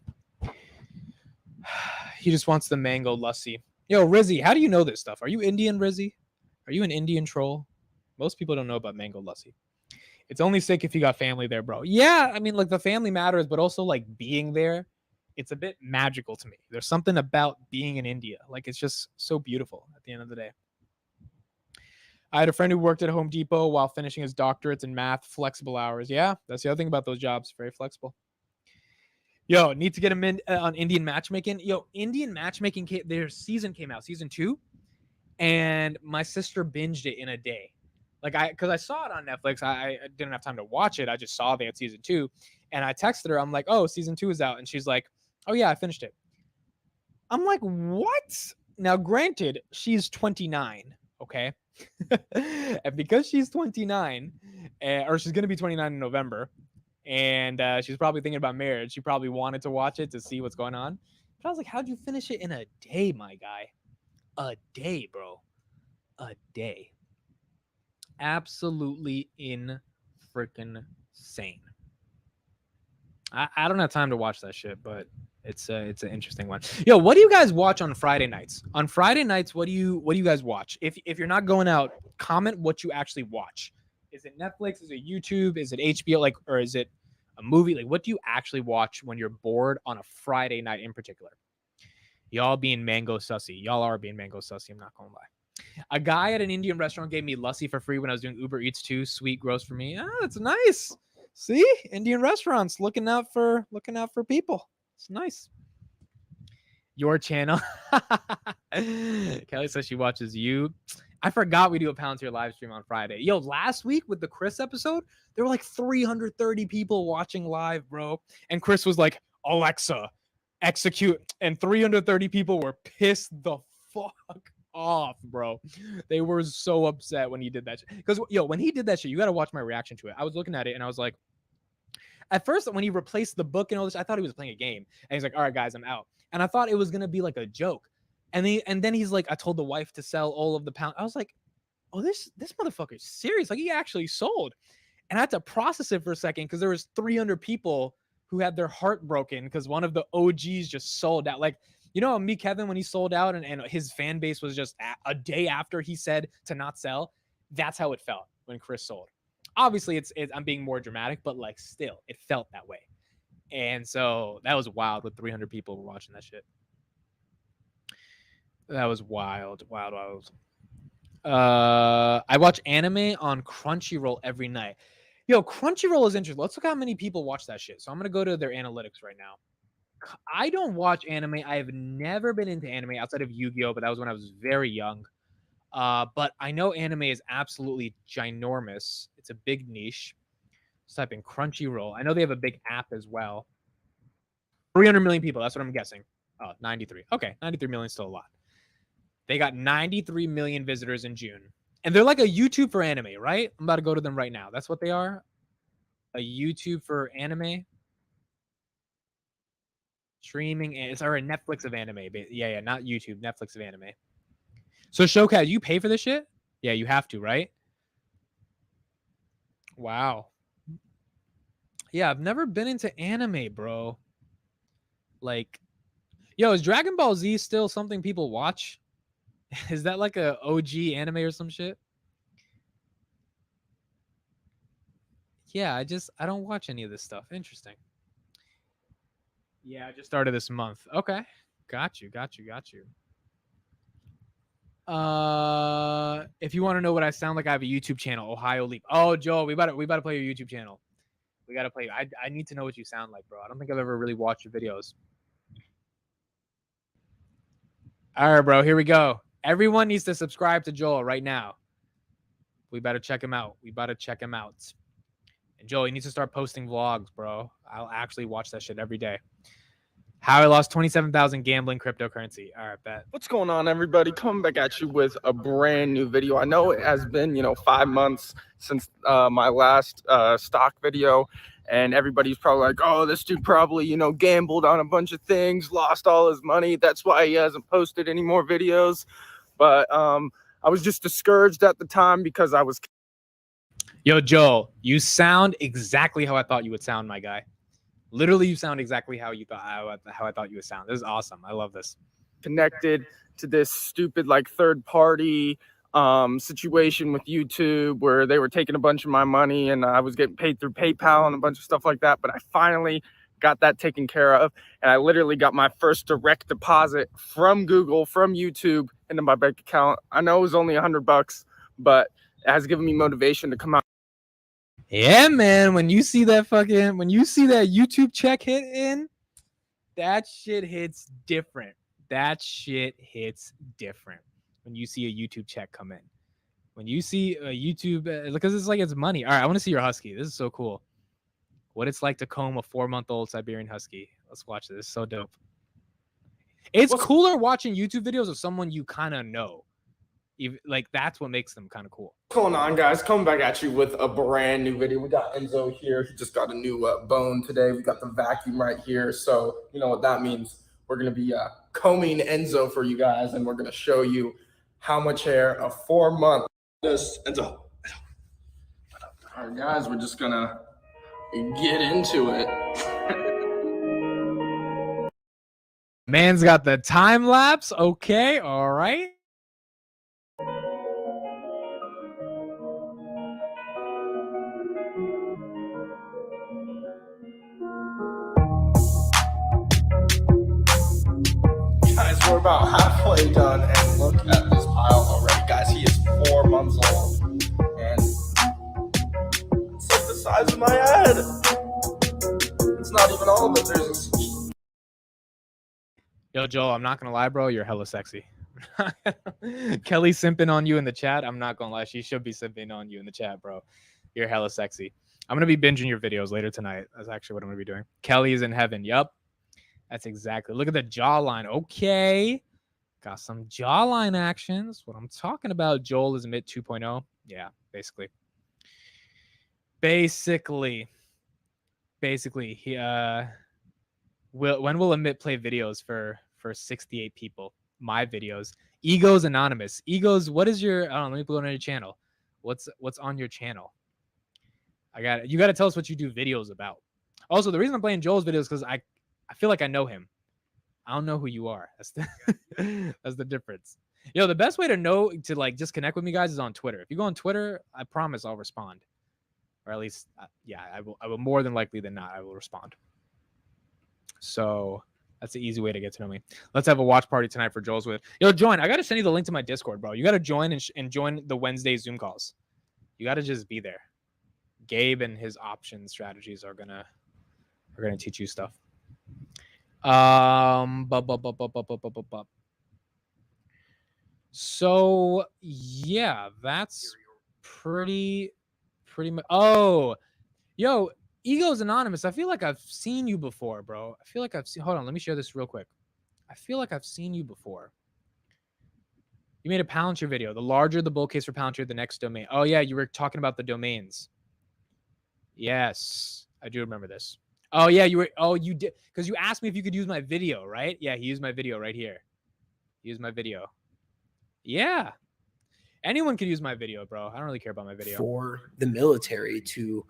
He just wants the mango lassi. Yo, Rizzy, how do you know this stuff? Are you Indian, Rizzy? Are you an Indian troll? Most people don't know about mango lassi. It's only sick if you got family there, bro. Yeah, I mean, like the family matters, but also like being there, it's a bit magical to me. There's something about being in India. Like it's just so beautiful at the end of the day. I had a friend who worked at Home Depot while finishing his doctorates in math, flexible hours. Yeah, that's the other thing about those jobs. Very flexible. Yo, need to get him in on Indian matchmaking. Yo, Indian matchmaking, their season came out, season 2, and my sister binged it in a day. Like because I saw it on Netflix. I didn't have time to watch it. I just saw they had season 2, and I texted her. I'm like, "Oh, season 2 is out," and she's like, "Oh yeah, I finished it." I'm like, "What?" Now, granted, she's 29. Okay, and because she's 29, or she's gonna be 29 in November, and she's probably thinking about marriage. She probably wanted to watch it to see what's going on. But I was like, "How'd you finish it in a day, my guy? A day, bro. A day." Absolutely in freaking insane. I don't have time to watch that shit, but it's an interesting one. Yo, what do you guys watch on Friday nights? On Friday nights, what do you guys watch? If you're not going out, comment what you actually watch. Is it Netflix? Is it YouTube? Is it HBO? Like, or is it a movie? Like, what do you actually watch when you're bored on a Friday night in particular? Y'all being mango sussy. Y'all are being mango sussy. I'm not gonna lie. A guy at an Indian restaurant gave me lassi for free when I was doing Uber Eats too. Sweet, gross for me. Ah, that's nice. See, Indian restaurants looking out for people. It's nice. Your channel. Kelly says she watches you. I forgot we do a Palantir live stream on Friday. Yo, last week with the Chris episode, there were like 330 people watching live, bro. And Chris was like, "Alexa, execute." And 330 people were pissed the fuck off, bro. They were so upset when he did that. Because when he did that shit, you got to watch my reaction to it. I was looking at it and I was like, at first when he replaced the book and all this, I thought he was playing a game. And he's like, "All right, guys, I'm out." And I thought it was gonna be like a joke. And then he's like, "I told the wife to sell all of the pound." I was like, "Oh, this motherfucker's serious. Like he actually sold." And I had to process it for a second because there was 300 people who had their heart broken because one of the OGs just sold out. Like, me, Kevin, when he sold out and his fan base was just a day after he said to not sell, that's how it felt when Chris sold. Obviously, I'm being more dramatic, but like still, it felt that way. And so that was wild with 300 people were watching that shit. That was wild. I watch anime on Crunchyroll every night. Yo, Crunchyroll is interesting. Let's look how many people watch that shit. So I'm going to go to their analytics right now. I don't watch anime. I have never been into anime outside of Yu-Gi-Oh, but that was when I was very young. But I know anime is absolutely ginormous. It's a big niche. Let's type in Crunchyroll. I know they have a big app as well. 300 million people. That's what I'm guessing. Oh, 93. Okay, 93 million is still a lot. They got 93 million visitors in June. And they're like a YouTube for anime, right? I'm about to go to them right now. That's what they are. A YouTube for anime. Streaming. It's or a Netflix of anime. Yeah, not YouTube. Netflix of anime. So, Showcat, you pay for this shit? Yeah, you have to, right? Wow. Yeah, I've never been into anime, bro. Like, yo, is Dragon Ball Z still something people watch? Is that like a OG anime or some shit? Yeah, I don't watch any of this stuff. Interesting. Yeah, I just started this month. Okay. Got you. If you want to know what I sound like, I have a YouTube channel, Ohio Leap. Oh, Joel, we about to play your YouTube channel. We got to play. I need to know what you sound like, bro. I don't think I've ever really watched your videos. All right, bro. Here we go. Everyone needs to subscribe to Joel right now. We better check him out. And Joel, he needs to start posting vlogs, bro. I'll actually watch that shit every day. How I lost 27,000 gambling cryptocurrency. All right, bet. What's going on, everybody? Coming back at you with a brand new video. I know it has been, 5 months since my last stock video, and everybody's probably like, "Oh, this dude probably, gambled on a bunch of things, lost all his money. That's why he hasn't posted any more videos." But I was just discouraged at the time because I was. Yo, Joel, you sound exactly how I thought you would sound, my guy. Literally, you sound exactly how I thought you would sound. This is awesome. I love this. Connected to this stupid like third party situation with YouTube where they were taking a bunch of my money and I was getting paid through PayPal and a bunch of stuff like that. But I finally got that taken care of, and I literally got my first direct deposit from Google, from YouTube into my bank account. I know it was only $100, but it has given me motivation to come out. Yeah, man. When you see that YouTube check hit in, that shit hits different. That shit hits different when you see a YouTube check come in. When you see a YouTube, because it's like it's money. All right, I want to see your husky. This is so cool. What it's like to comb a 4-month-old Siberian husky. Let's watch this. It's so dope. It's cooler watching YouTube videos of someone you kind of know. Like that's what makes them kind of cool. What's going on, guys? Coming back at you with a brand new video. We got Enzo here. He just got a new bone today. We got the vacuum right here. So you know what that means. We're going to be combing Enzo for you guys, and we're going to show you how much hair a 4-month. This Enzo. All right, guys, we're just going to get into it. Man's got the time lapse. Okay, all right. We're about halfway done, and look at this pile already, guys. He is 4 months old, and it's like the size of my head. It's not even all of it. There's Yo, Joel, I'm not gonna lie, bro. You're hella sexy. Kelly simping on you in the chat. I'm not gonna lie. She should be simping on you in the chat, bro. You're hella sexy. I'm gonna be binging your videos later tonight. That's actually what I'm gonna be doing. Kelly is in heaven. Yup. That's exactly. Look at the jawline. Okay. Got some jawline actions. What I'm talking about. Joel is mid 2.0. Yeah, basically. He when will Amit play videos for 68 people? My videos. Egos Anonymous. Egos, what is your let me go on your channel. What's on your channel? You gotta tell us what you do videos about. Also, the reason I'm playing Joel's videos because I feel like I know him. I don't know who you are. That's the difference. Yo, the best way to like just connect with me, guys, is on Twitter. If you go on Twitter, I promise I'll respond, or at least, yeah, I will more than likely than not, I will respond. So that's the easy way to get to know me. Let's have a watch party tonight for Joel's with. Yo, join. I gotta send you the link to my Discord, bro. You gotta join and join the Wednesday Zoom calls. You gotta just be there. Gabe and his option strategies are gonna teach you stuff. So yeah, that's pretty much. Oh, yo, Egos Anonymous. I feel like I've seen you before, bro. I feel like I've seen. Hold on, let me share this real quick. I feel like I've seen you before. You made a Palantir video. The larger the bull case for Palantir, the next domain. Oh yeah, you were talking about the domains. Yes, I do remember this. Oh yeah, you did, because you asked me if you could use my video, right? Yeah, he used my video right here. He used my video. Yeah. Anyone can use my video, bro. I don't really care about my video. For the military to,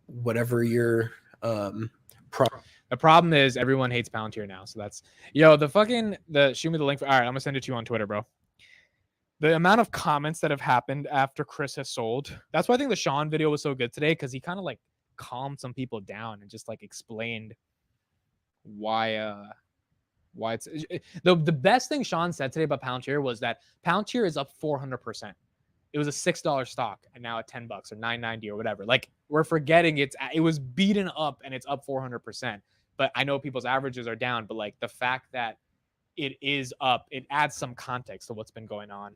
whatever your The problem is everyone hates Palantir now. So that's shoot me the link for. All right, I'm gonna send it to you on Twitter, bro. The amount of comments that have happened after Chris has sold. That's why I think the Sean video was so good today, because he kind of like calmed some people down and just like explained why it's the best thing Sean said today about Palantir was that Palantir is up 400%. It was a $6 stock and now at $10 or $9.90 or whatever. Like, we're forgetting it was beaten up and it's up 400%. But I know people's averages are down, but like the fact that it is up, it adds some context to what's been going on.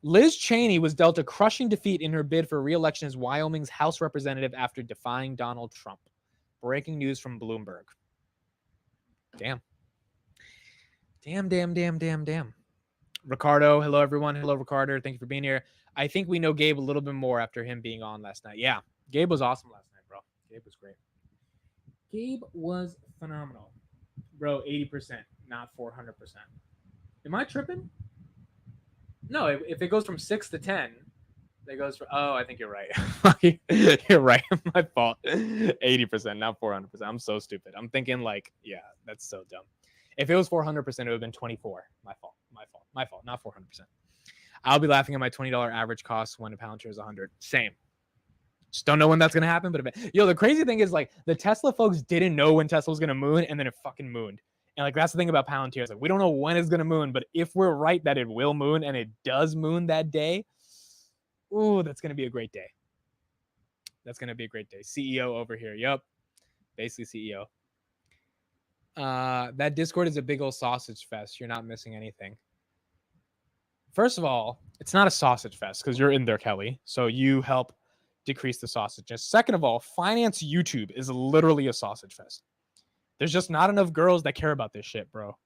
Liz Cheney was dealt a crushing defeat in her bid for re-election as Wyoming's House representative after defying Donald Trump. Breaking news from Bloomberg. Damn. Ricardo, hello everyone. Hello, Ricardo. Thank you for being here. I think we know Gabe a little bit more after him being on last night. Yeah, Gabe was awesome last night, bro. Gabe was great. Gabe was phenomenal. Bro, 80%, not 400%. Am I tripping? No, if it goes from 6 to 10, That goes for, oh, I think you're right. You're right. My fault. 80%, not 400%. I'm so stupid. I'm thinking like, yeah, that's so dumb. If it was 400%, it would have been 24. My fault. Not 400%. I'll be laughing at my $20 average cost when a Palantir is 100. Same. Just don't know when that's gonna happen. But yo, the crazy thing is like the Tesla folks didn't know when Tesla was gonna moon, and then it fucking mooned. And like that's the thing about Palantir. Like we don't know when it's gonna moon, but if we're right that it will moon and it does moon that day, ooh, that's gonna be a great day. That's gonna be a great day. CEO over here. Yep, basically CEO. That Discord is a big old sausage fest. You're not missing anything. First of all, it's not a sausage fest because you're in there, Kelly. So you help decrease the sausages. Second of all, finance YouTube is literally a sausage fest. There's just not enough girls that care about this shit, bro.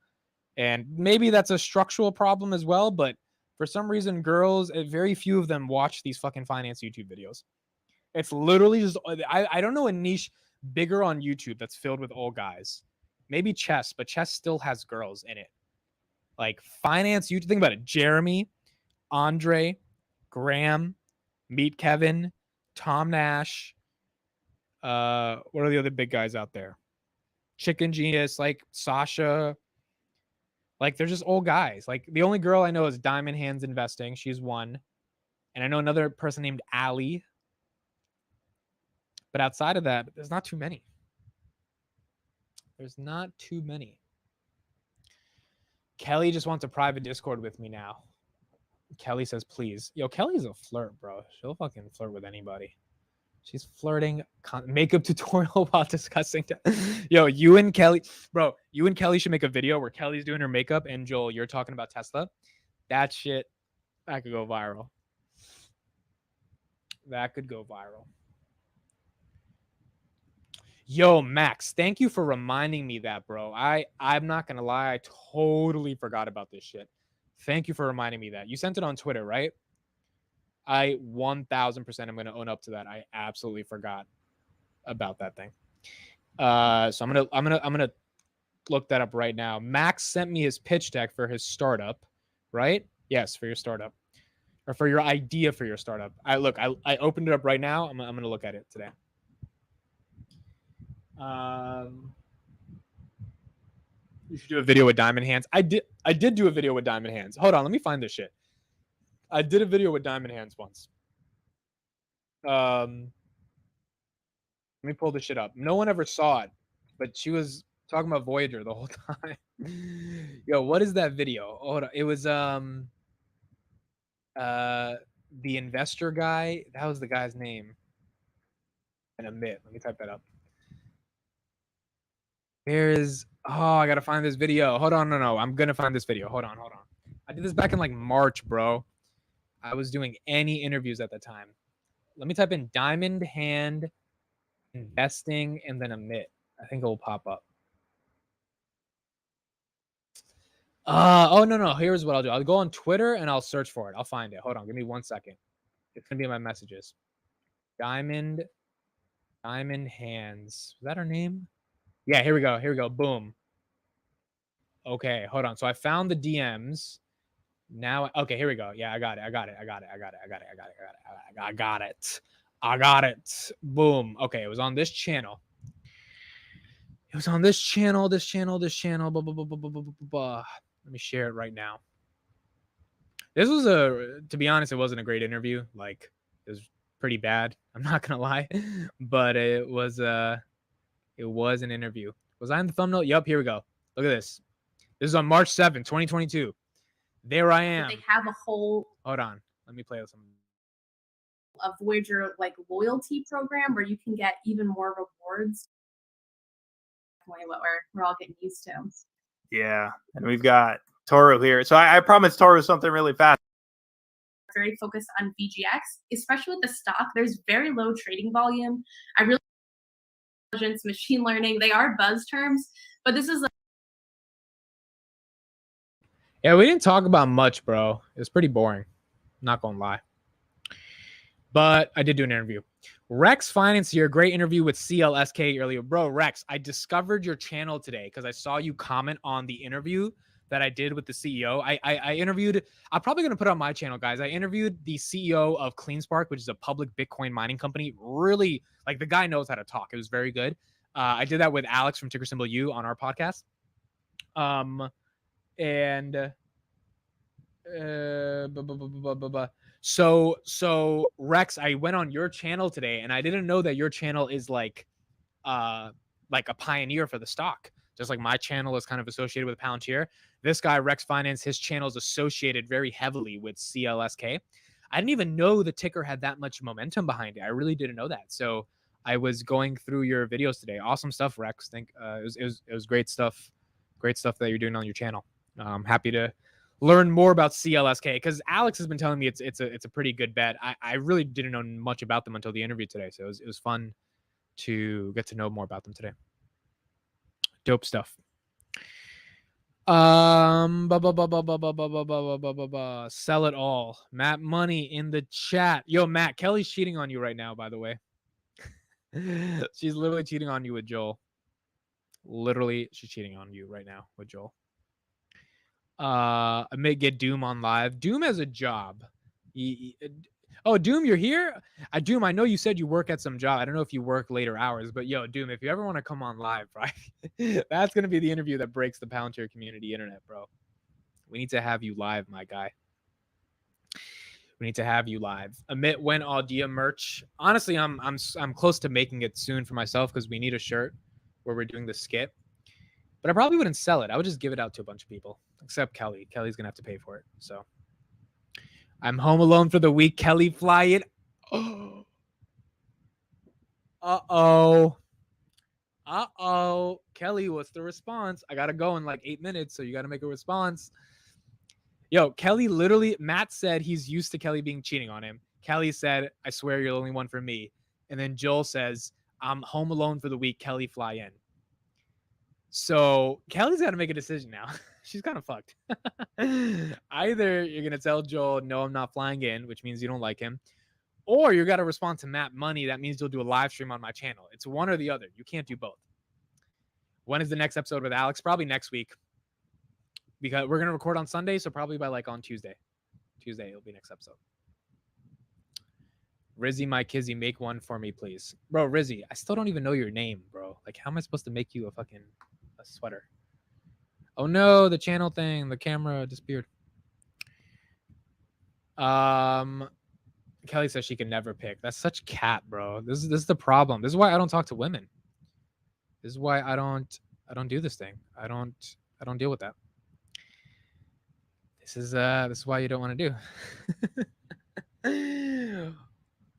And maybe that's a structural problem as well, but for some reason, girls, very few of them watch these fucking finance YouTube videos. It's literally just, I don't know a niche bigger on YouTube that's filled with all guys. Maybe chess, but chess still has girls in it. Like finance YouTube, think about it. Jeremy, Andre, Graham, Meet Kevin, Tom Nash. What are the other big guys out there? Chicken Genius, like Sasha. Like they're just old guys. Like the only girl I know is Diamond Hands Investing. She's one. And I know another person named Allie. But outside of that, there's not too many. There's not too many. Kelly just wants a private Discord with me now. Kelly says, please. Yo, Kelly's a flirt, bro. She'll fucking flirt with anybody. She's flirting. Makeup tutorial while discussing. Yo, you and Kelly, bro, you and Kelly should make a video where Kelly's doing her makeup and Joel, you're talking about Tesla. That shit, that could go viral. That could go viral. Yo, Max, thank you for reminding me that, bro. I'm not going to lie. I totally forgot about this shit. Thank you for reminding me that. You sent it on Twitter, right? I 1000% am going to own up to that. I absolutely forgot about that thing. So I'm going to look that up right now. Max sent me his pitch deck for his startup, right? Yes, for your startup. Or for your idea for your startup. I opened it up right now. I'm going to look at it today. You should do a video with Diamond Hands. I did do a video with Diamond Hands. Hold on, let me find this shit. I did a video with Diamond Hands once. Let me pull this shit up. No one ever saw it, but she was talking about Voyager the whole time. Yo, what is that video? Hold on. It was the investor guy. That was the guy's name. And Amit. Let me type that up. I gotta find this video. Hold on, no. I'm gonna find this video. Hold on. I did this back in like March, bro. I was doing any interviews at the time. Let me type in Diamond Hand Investing and then Amit. I think it will pop up. Oh no. Here's what I'll do. I'll go on Twitter and I'll search for it. I'll find it. Hold on, give me 1 second. It's gonna be in my messages. Diamond Hands. Is that her name? Yeah, here we go. Boom. Okay, hold on. So I found the DMs. Now, okay, here we go. Yeah, I got it. Boom. Okay, it was on this channel. This channel. Blah, blah, blah, blah, blah, blah, blah. Let me share it right now. This was to be honest, it wasn't a great interview. Like, it was pretty bad. I'm not gonna lie, but it was an interview. Was I in the thumbnail? Yup, here we go. Look at this. This is on March 7th, 2022. There I am. They have a whole Hold on. Let me play with some. A Voyager like loyalty program where you can get even more rewards. Definitely what we're all getting used to. Yeah, and we've got Toru here. So I promised Toru something really fast. Very focused on VGX, especially with the stock. There's very low trading volume. I really intelligence, machine learning. They are buzz terms, but this is like Yeah, we didn't talk about much, bro. It was pretty boring. Not gonna lie. But I did do an interview. Rex Finance here. Great interview with CLSK earlier. Bro, Rex, I discovered your channel today because I saw you comment on the interview that I did with the CEO. I interviewed, I'm probably going to put it on my channel, guys. I interviewed the CEO of CleanSpark, which is a public Bitcoin mining company. Really, like, the guy knows how to talk. It was very good. I did that with Alex from ticker symbol U on our podcast. So Rex, I went on your channel today, and I didn't know that your channel is like a pioneer for the stock. Just like my channel is kind of associated with Palantir. This guy, Rex Finance, his channel is associated very heavily with CLSK. I didn't even know the ticker had that much momentum behind it. I really didn't know that. So I was going through your videos today. Awesome stuff, Rex. It was great stuff. Great stuff that you're doing on your channel. I'm happy to learn more about CLSK because Alex has been telling me it's a pretty good bet. I really didn't know much about them until the interview today. So it was fun to get to know more about them today. Dope stuff. Sell it all. Matt Money in the chat. Yo, Matt, Kelly's cheating on you right now, by the way. She's literally cheating on you with Joel. Literally, she's cheating on you right now with Joel. I may get Doom on live. Doom has a job. Oh, Doom, you're here? Doom, I know you said you work at some job. I don't know if you work later hours, but yo, Doom, if you ever want to come on live, right? That's going to be the interview that breaks the Palantir community internet, bro. We need to have you live, my guy. We need to have you live. Amit, when Audia merch? Honestly, I'm close to making it soon for myself because we need a shirt where we're doing the skit. But I probably wouldn't sell it. I would just give it out to a bunch of people, except Kelly. Kelly's going to have to pay for it, so... I'm home alone for the week. Kelly, fly it. Oh. Uh-oh. Uh-oh. Kelly, what's the response? I got to go in like 8 minutes, so you got to make a response. Yo, Kelly literally, Matt said he's used to Kelly being cheating on him. Kelly said, I swear you're the only one for me. And then Joel says, I'm home alone for the week. Kelly, fly in. So Kelly's got to make a decision now. She's kind of fucked. Either you're going to tell Joel, no, I'm not flying in, which means you don't like him. Or you got to respond to Matt Money. That means you'll do a live stream on my channel. It's one or the other. You can't do both. When is the next episode with Alex? Probably next week. Because we're going to record on Sunday. So probably by like on Tuesday. Tuesday, it'll be next episode. Rizzy, my kizzy, make one for me, please. Bro, Rizzy, I still don't even know your name, bro. Like, how am I supposed to make you a sweater? Oh no, the channel thing, the camera disappeared. Kelly says she can never pick. That's such cap, bro. This is the problem. This is why I don't talk to women. This is why I don't do this thing. I don't deal with that. This is why you don't want to do.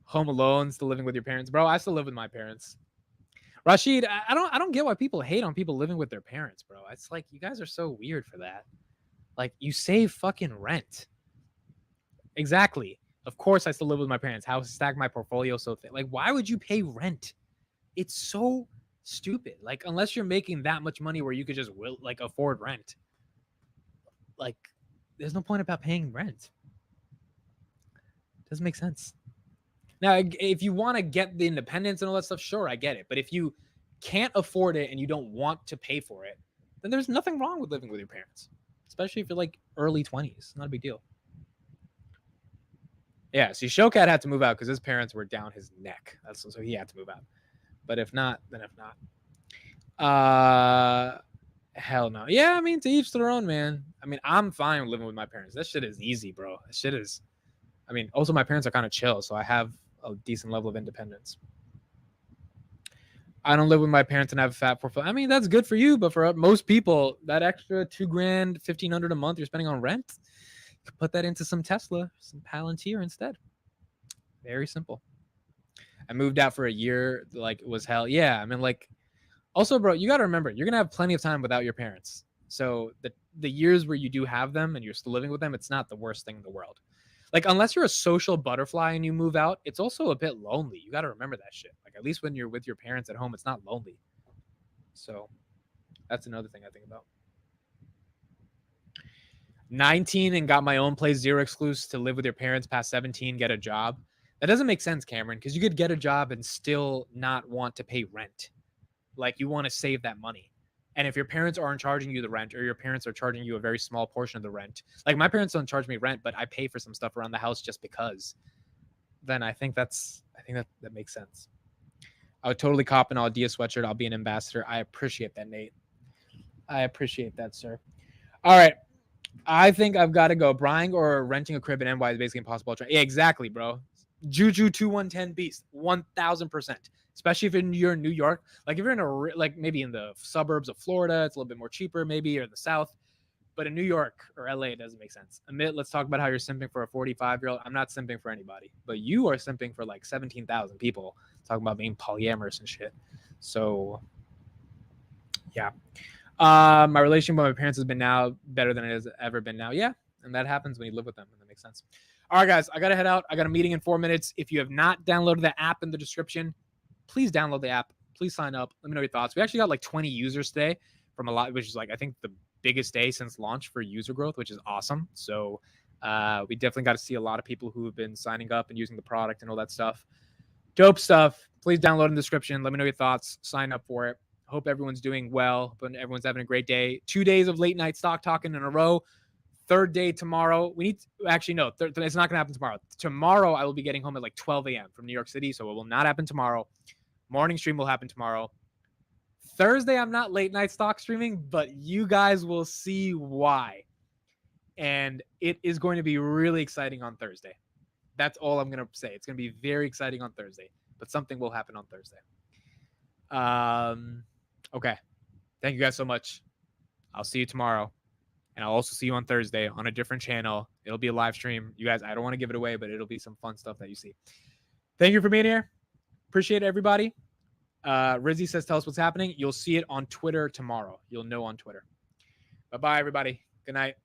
Home alone, still living with your parents. Bro, I still live with my parents. Rashid, I don't get why people hate on people living with their parents, bro. It's like you guys are so weird for that. Like, you save fucking rent. Exactly. Of course I still live with my parents. How stack my portfolio so thick? Like, why would you pay rent? It's so stupid. Like, unless you're making that much money where you could just afford rent. Like, there's no point about paying rent. Doesn't make sense. Now, if you want to get the independence and all that stuff, sure, I get it. But if you can't afford it and you don't want to pay for it, then there's nothing wrong with living with your parents, especially if you're like early 20s. Not a big deal. Yeah, see, Showcat had to move out because his parents were down his neck. So he had to move out. But if not, then if not. Hell no. Yeah, I mean, to each their own, man. I mean, I'm fine living with my parents. That shit is easy, bro. That shit is... I mean, also my parents are kind of chill, so I have a decent level of independence. I don't live with my parents and have a fat portfolio. I mean, that's good for you, but for most people, that extra $2,000, $1,500 a month you're spending on rent, you could put that into some Tesla, some Palantir instead. Very simple. I moved out for a year, like it was hell. Yeah, I mean, like, also, bro, you got to remember, you're gonna have plenty of time without your parents. So the years where you do have them and you're still living with them, it's not the worst thing in the world. Like, unless you're a social butterfly and you move out, it's also a bit lonely. You got to remember that shit. Like, at least when you're with your parents at home, it's not lonely. So that's another thing I think about. 19 and got my own place, 0 exclusive to live with your parents. Past 17, get a job. That doesn't make sense, Cameron, because you could get a job and still not want to pay rent. Like, you want to save that money. And if your parents aren't charging you the rent, or your parents are charging you a very small portion of the rent, like my parents don't charge me rent, but I pay for some stuff around the house just because, then I think that makes sense. I would totally cop an Audia sweatshirt. I'll be an ambassador. I appreciate that, Nate. I appreciate that, sir. All right. I think I've got to go. Buying or renting a crib in NY is basically impossible. Yeah, exactly, bro. Juju 2110 beast, 1000%. Especially if you're in New York. Like if you're in like maybe in the suburbs of Florida, it's a little bit more cheaper, maybe, or the South. But in New York or LA, it doesn't make sense. Amit, let's talk about how you're simping for a 45-year-old. I'm not simping for anybody, but you are simping for like 17,000 people talking about being polyamorous and shit. So, yeah. My relationship with my parents has been now better than it has ever been now. Yeah. And that happens when you live with them, and that makes sense. All right, guys, I got to head out. I got a meeting in 4 minutes. If you have not downloaded the app in the description, please download the app. Please sign up. Let me know your thoughts. We actually got like 20 users today from a lot, which is like, I think the biggest day since launch for user growth, which is awesome. So we definitely got to see a lot of people who have been signing up and using the product and all that stuff. Dope stuff. Please download in the description. Let me know your thoughts. Sign up for it. Hope everyone's doing well. Hope everyone's having a great day. 2 days of late night stock talking in a row. Third day tomorrow. We need to, actually, no, it's not going to happen tomorrow. Tomorrow, I will be getting home at like 12 a.m. from New York City, so it will not happen tomorrow. Morning stream will happen tomorrow. Thursday, I'm not late night stock streaming, but you guys will see why. And it is going to be really exciting on Thursday. That's all I'm going to say. It's going to be very exciting on Thursday, but something will happen on Thursday. Okay. Thank you guys so much. I'll see you tomorrow. And I'll also see you on Thursday on a different channel. It'll be a live stream. You guys, I don't want to give it away, but it'll be some fun stuff that you see. Thank you for being here. Appreciate it, everybody. Rizzy says, tell us what's happening. You'll see it on Twitter tomorrow. You'll know on Twitter. Bye-bye, everybody. Good night.